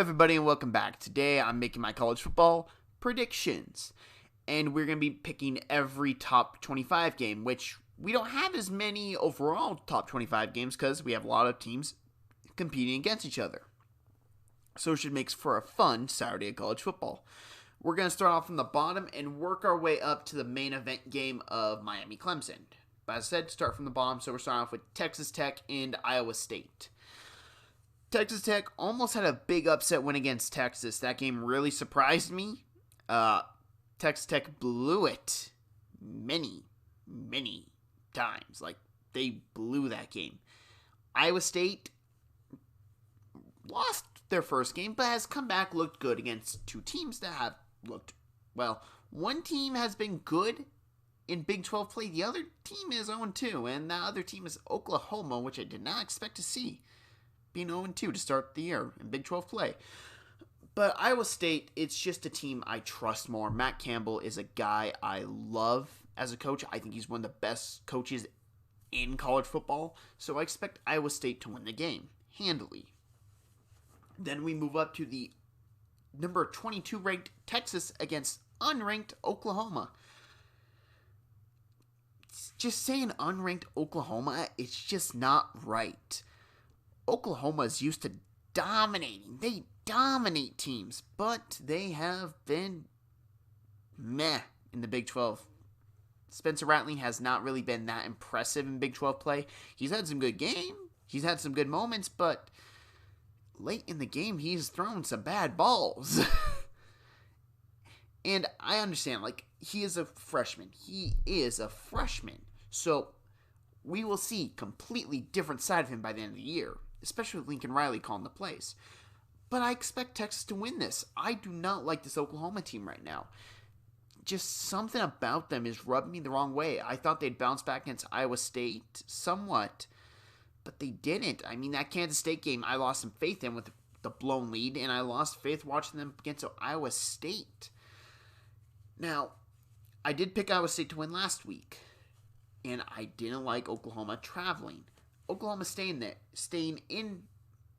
everybody, and welcome back. Today, I'm making my college football predictions, and we're going to be picking every top 25 game, which we don't have as many overall top 25 games because we have a lot of teams competing against each other. So it should make for a fun Saturday of college football. We're going to start off from the bottom and work our way up to the main event game of Miami-Clemson. But as I said, start from the bottom, so we're starting off with Texas Tech and Iowa State. Texas Tech almost had a big upset win against Texas. That game really surprised me. Texas Tech blew it many times. They blew that game. Iowa State lost their first game, but has come back, looked good against two teams that have looked, well, one team has been good in Big 12 play. The other team is 0-2, and the other team is Oklahoma, which I did not expect to see being 0-2 to start the year in Big 12 play. But Iowa State, it's just a team I trust more. Matt Campbell is a guy I love as a coach. I think he's one of the best coaches in college football. So I expect Iowa State to win the game handily. Then we move up to the number 22 ranked Texas against unranked Oklahoma. Just saying unranked Oklahoma, it's just not right. Oklahoma is used to dominating. They dominate teams, but they have been meh in the Big 12. Spencer Rattling has not really been that impressive in Big 12 play. He's had some good games. He's had some good moments, but late in the game, he's thrown some bad balls. And I understand, he is a freshman. So we will see completely different side of him by the end of the year, especially with Lincoln Riley calling the plays. But I expect Texas to win this. I do not like this Oklahoma team right now. Just something about them is rubbing me the wrong way. I thought they'd bounce back against Iowa State somewhat, but they didn't. I mean, that Kansas State game, I lost some faith in with the blown lead, and I lost faith watching them against Iowa State. Now, I did pick Iowa State to win last week, and I didn't like Oklahoma traveling. Oklahoma staying in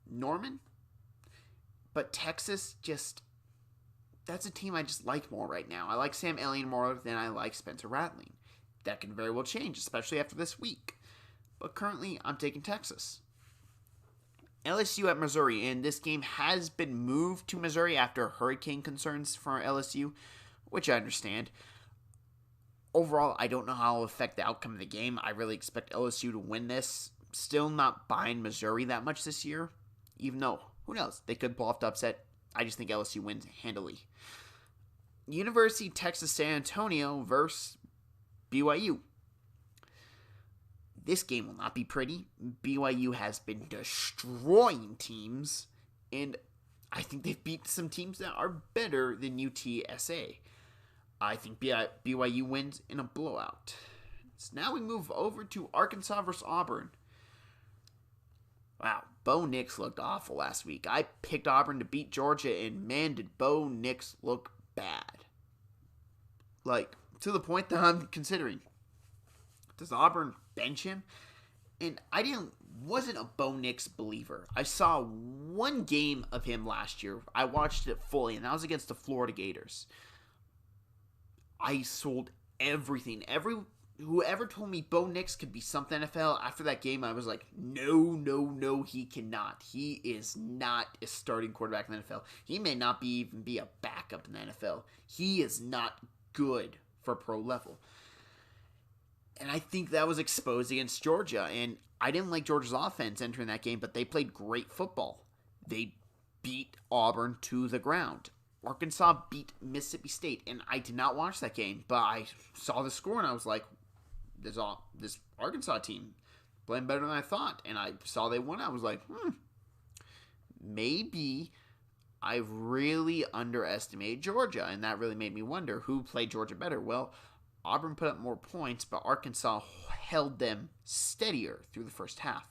Norman, but Texas that's a team I just like more right now. I like Sam Elliott more than I like Spencer Rattling. That can very well change, especially after this week. But currently, I'm taking Texas. LSU at Missouri, and this game has been moved to Missouri after hurricane concerns for LSU, which I understand. Overall, I don't know how it'll affect the outcome of the game. I really expect LSU to win this. Still not buying Missouri that much this year, even though, who knows, they could pull off the upset. I just think LSU wins handily. University of Texas San Antonio versus BYU. This game will not be pretty. BYU has been destroying teams, and I think they've beat some teams that are better than UTSA. I think BYU wins in a blowout. So now we move over to Arkansas versus Auburn. Wow, Bo Nix looked awful last week. I picked Auburn to beat Georgia, and man, did Bo Nix look bad. To the point that I'm considering, does Auburn bench him? And I wasn't a Bo Nix believer. I saw one game of him last year. I watched it fully, and that was against the Florida Gators. I sold everything. Whoever told me Bo Nix could be something NFL, after that game, I was like, no, he cannot. He is not a starting quarterback in the NFL. He may not even be a backup in the NFL. He is not good for pro level. And I think that was exposed against Georgia. And I didn't like Georgia's offense entering that game, but they played great football. They beat Auburn to the ground. Arkansas beat Mississippi State, and I did not watch that game, but I saw the score, and I was like, this Arkansas team playing better than I thought. And I saw they won. I was like, maybe I really underestimated Georgia. And that really made me wonder who played Georgia better. Well, Auburn put up more points, but Arkansas held them steadier through the first half.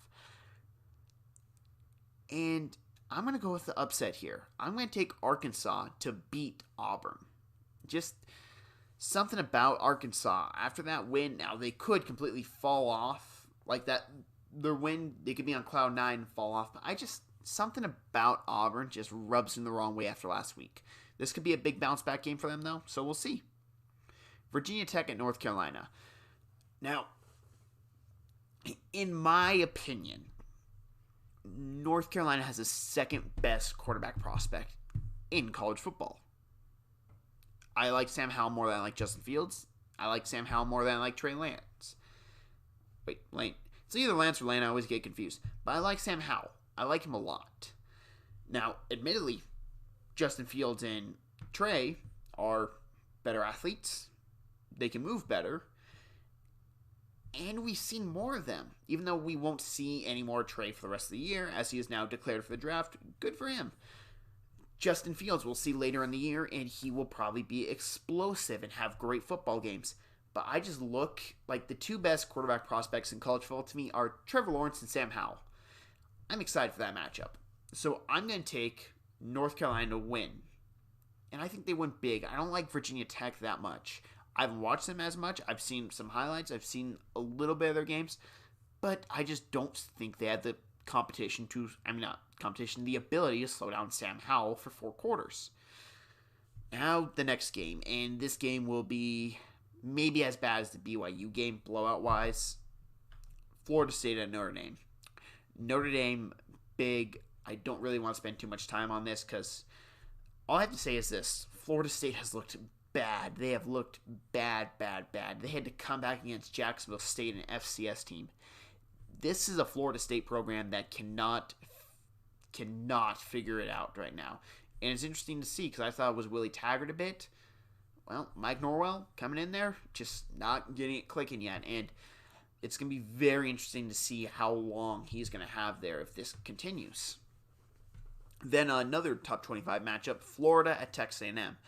And I'm going to go with the upset here. I'm going to take Arkansas to beat Auburn. Just something about Arkansas after that win. Now, they could completely fall off like that. Their win, they could be on cloud 9 and fall off. But something about Auburn just rubs him the wrong way after last week. This could be a big bounce back game for them, though, so we'll see. Virginia Tech at North Carolina. Now, in my opinion, North Carolina has the second best quarterback prospect in college football. I like Sam Howell more than I like Justin Fields. I like Sam Howell more than I like Trey Lance. Wait, Lane. It's either Lance or Lane. I always get confused. But I like Sam Howell. I like him a lot. Now, admittedly, Justin Fields and Trey are better athletes. They can move better. And we've seen more of them. Even though we won't see any more Trey for the rest of the year, as he is now declared for the draft, good for him. Justin Fields we'll see later in the year, and he will probably be explosive and have great football games. But I just look like the two best quarterback prospects in college football to me are Trevor Lawrence and Sam Howell. I'm excited for that matchup. So I'm going to take North Carolina to win. And I think they win big. I don't like Virginia Tech that much. I haven't watched them as much. I've seen some highlights. I've seen a little bit of their games. But I just don't think they had the the ability to slow down Sam Howell for 4 quarters. Now, the next game. And this game will be maybe as bad as the BYU game, blowout-wise. Florida State at Notre Dame. Notre Dame, big. I don't really want to spend too much time on this because all I have to say is this. Florida State has looked bad. They have looked bad. They had to come back against Jacksonville State, an FCS team. This is a Florida State program that cannot figure it out right now. And it's interesting to see because I thought it was Willie Taggart a bit. Well, Mike Norwell coming in there, just not getting it clicking yet. And it's going to be very interesting to see how long he's going to have there if this continues. Then another top 25 matchup, Florida at Texas A&M.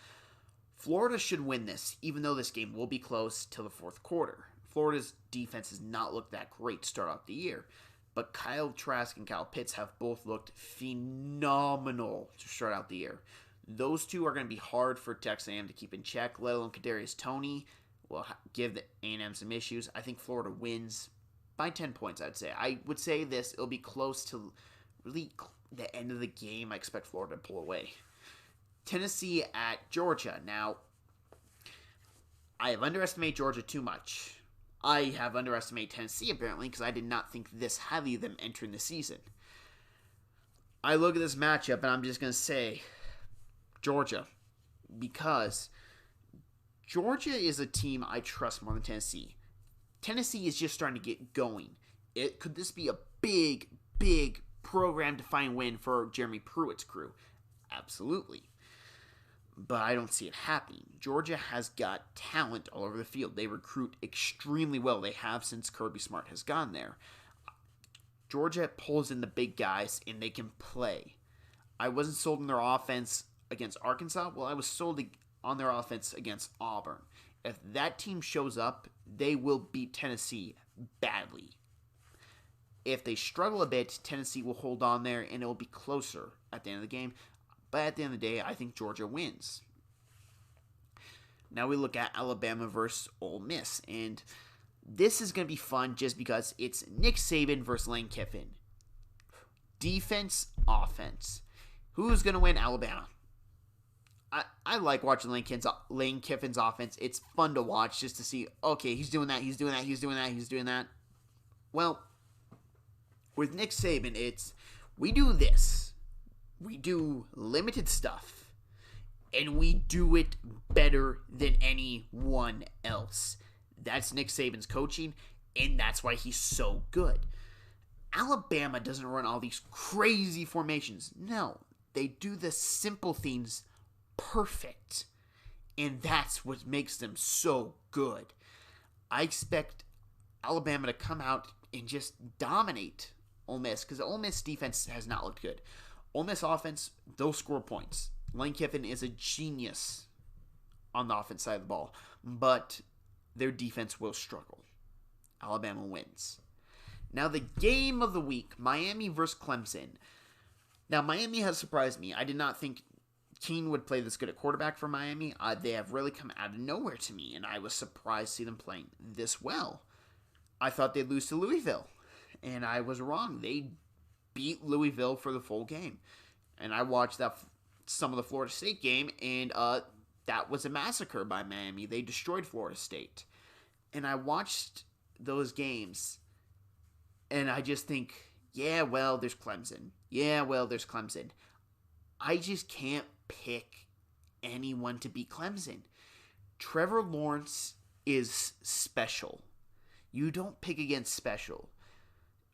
Florida should win this, even though this game will be close till the fourth quarter. Florida's defense has not looked that great to start out the year, but Kyle Trask and Kyle Pitts have both looked phenomenal to start out the year. Those two are going to be hard for Texas A&M to keep in check, let alone Kadarius Toney will give the A&M some issues. I think Florida wins by 10 points, I'd say. I would say this, it'll be close to really the end of the game. I expect Florida to pull away. Tennessee at Georgia. Now, I have underestimated Georgia too much. I have underestimated Tennessee, apparently, because I did not think this highly of them entering the season. I look at this matchup, and I'm just going to say Georgia, because Georgia is a team I trust more than Tennessee. Tennessee is just starting to get going. Could this be a big program-defining win for Jeremy Pruitt's crew? Absolutely. But I don't see it happening. Georgia has got talent all over the field. They recruit extremely well. They have since Kirby Smart has gone there. Georgia pulls in the big guys, and they can play. I wasn't sold on their offense against Arkansas. Well, I was sold on their offense against Auburn. If that team shows up, they will beat Tennessee badly. If they struggle a bit, Tennessee will hold on there, and it will be closer at the end of the game. But at the end of the day, I think Georgia wins. Now we look at Alabama versus Ole Miss. And this is going to be fun just because it's Nick Saban versus Lane Kiffin. Defense, offense. Who's going to win? Alabama. I like watching Lane Kiffin's offense. It's fun to watch just to see, okay, he's doing that. Well, with Nick Saban, it's we do this. We do limited stuff, and we do it better than anyone else. That's Nick Saban's coaching, and that's why he's so good. Alabama doesn't run all these crazy formations. No, they do the simple things perfect, and that's what makes them so good. I expect Alabama to come out and just dominate Ole Miss, because the Ole Miss defense has not looked good. Ole Miss offense, they'll score points. Lane Kiffin is a genius on the offense side of the ball, but their defense will struggle. Alabama wins. Now the game of the week, Miami versus Clemson. Now Miami has surprised me. I did not think Keene would play this good at quarterback for Miami. They have really come out of nowhere to me, and I was surprised to see them playing this well. I thought they'd lose to Louisville, and I was wrong. They beat Louisville for the full game. And I watched some of the Florida State game, and that was a massacre by Miami. They destroyed Florida State. And I watched those games, and I just think, yeah, well, there's Clemson. Yeah, well, there's Clemson. I just can't pick anyone to beat Clemson. Trevor Lawrence is special. You don't pick against special.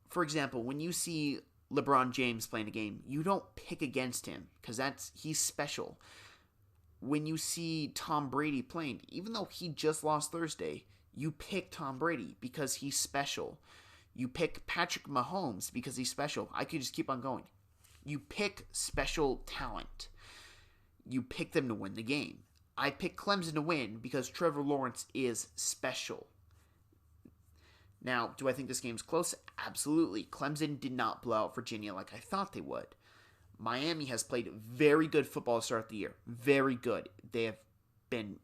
For example, when you see LeBron James playing a game, you don't pick against him because he's special. When you see Tom Brady playing, even though he just lost Thursday, you pick Tom Brady because he's special. You pick Patrick Mahomes because he's special. I could just keep on going. You pick special talent. You pick them to win the game. I pick Clemson to win because Trevor Lawrence is special. Now, do I think this game's close? Absolutely. Clemson did not blow out Virginia like I thought they would. Miami has played very good football to start the year. Very good. They have been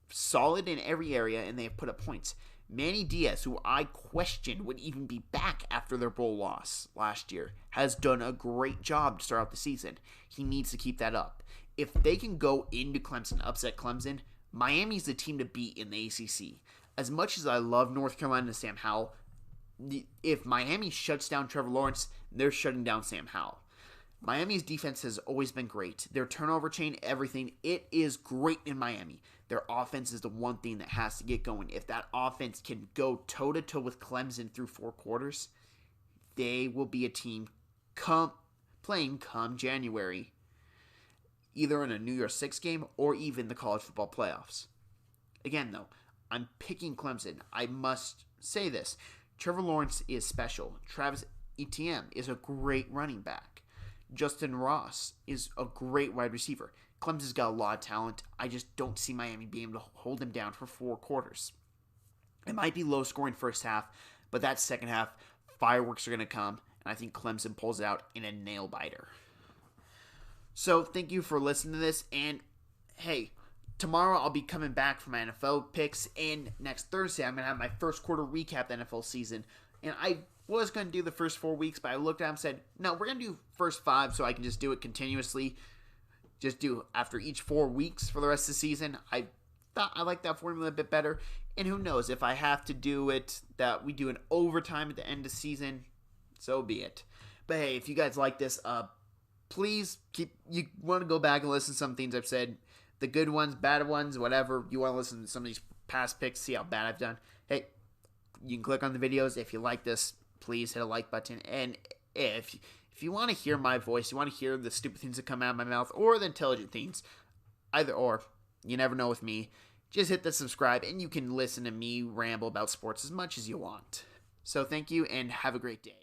solid in every area, and they have put up points. Manny Diaz, who I questioned would even be back after their bowl loss last year, has done a great job to start out the season. He needs to keep that up. If they can go into Clemson, upset Clemson, Miami's the team to beat in the ACC. As much as I love North Carolina and Sam Howell, if Miami shuts down Trevor Lawrence, they're shutting down Sam Howell. Miami's defense has always been great. Their turnover chain, everything, it is great in Miami. Their offense is the one thing that has to get going. If that offense can go toe-to-toe with Clemson through 4 quarters, they will be a team playing come January, either in a New Year's Six game or even the college football playoffs. Again, though, I'm picking Clemson. I must say this. Trevor Lawrence is special. Travis Etienne is a great running back. Justin Ross is a great wide receiver. Clemson's got a lot of talent. I just don't see Miami being able to hold him down for 4 quarters. It might be low scoring first half, but that second half, fireworks are going to come, and I think Clemson pulls it out in a nail biter. So thank you for listening to this, and hey, tomorrow I'll be coming back for my NFL picks, and next Thursday I'm going to have my first quarter recap of the NFL season. And I was going to do the first 4 weeks, but I looked at it and said, no, we're going to do first 5 so I can just do it continuously. Just do after each 4 weeks for the rest of the season. I thought I liked that formula a bit better. And who knows, if I have to do it, that we do an overtime at the end of the season, so be it. But hey, if you guys like this, please you want to go back and listen to some things I've said. The good ones, bad ones, whatever. You want to listen to some of these past picks, see how bad I've done. Hey, you can click on the videos. If you like this, please hit a like button. And if you want to hear my voice, you want to hear the stupid things that come out of my mouth or the intelligent things, either or, you never know with me, just hit the subscribe and you can listen to me ramble about sports as much as you want. So thank you and have a great day.